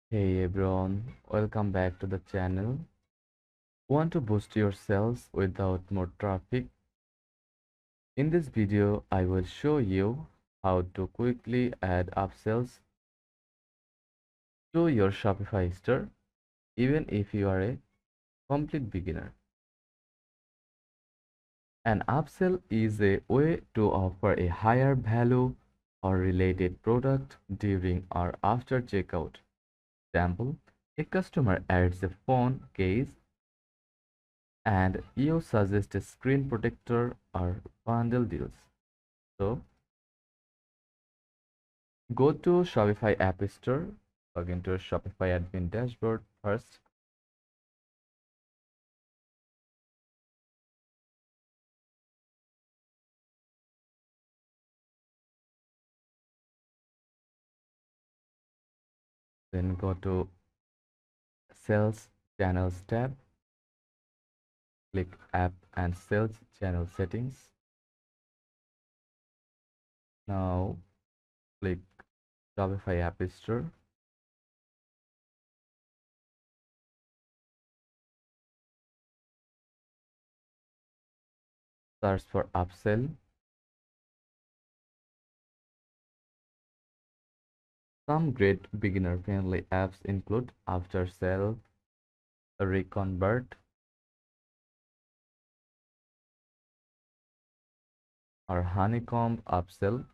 Hey everyone, welcome back to the channel. Want to boost your sales without more traffic? In this video, I will show you how to quickly add upsells to your Shopify store, even if you are a complete beginner. An upsell is a way to offer a higher value or related product during or after checkout. Example, a customer adds a phone case and you suggest a screen protector or bundle deals. So go to Shopify App Store, log into Shopify admin dashboard first, then go to Sales Channels tab, click App and Sales Channel Settings. Now click Shopify App Store. Search for Upsell. Some great beginner-friendly apps include Aftersell, Reconvert, or Honeycomb Upsell.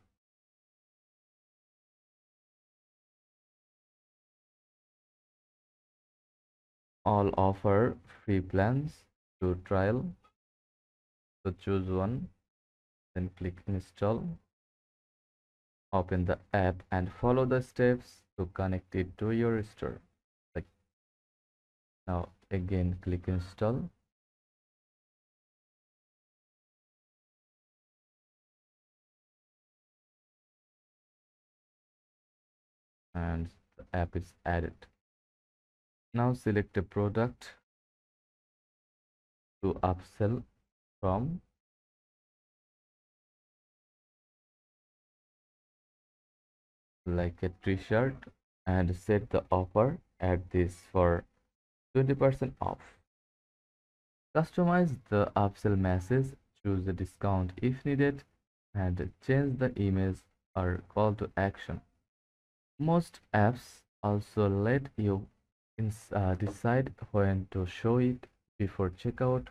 All offer free plans to trial. So choose one, then click install. Open the app and follow the steps to connect it to your store. Like now again click install and the app is added. Now select a product to upsell from, like a t-shirt, and set the offer at this for 20% off. Customize the upsell message, choose a discount if needed, and change the image or call to action. Most apps also let you decide when to show it before checkout,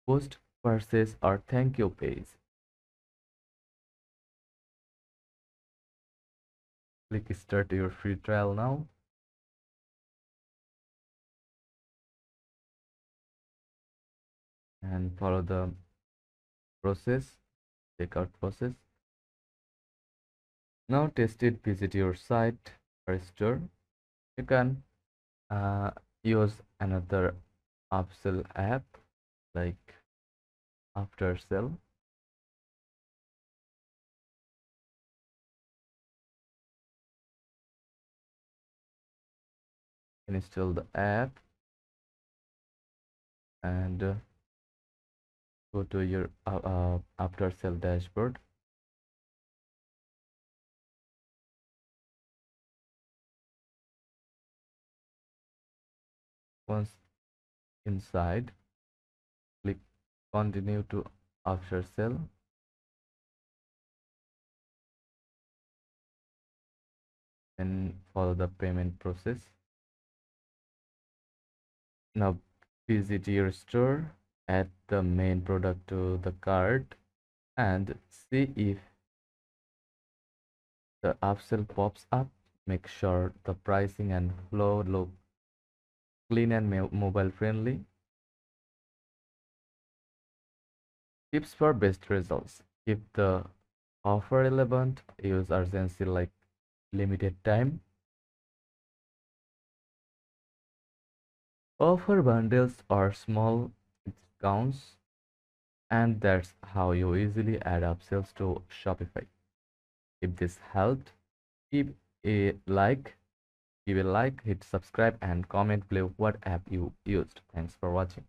post purchase, or thank you page. Click start your free trial now and follow the process, checkout process. Now test it, visit your site or store. You can uh, use another upsell app like Aftersell. Install the app and go to your Aftersell dashboard. Once inside, click continue to Aftersell and follow the payment process. Now visit your store, add the main product to the cart, and see if the upsell pops up. Make sure the pricing and flow look clean and mobile friendly. Tips for best results: keep the offer relevant, use urgency like limited time, offer bundles or small discounts, and that's how you easily add upsells to Shopify. If this helped, give a like, hit subscribe, and comment below what app you used. Thanks for watching.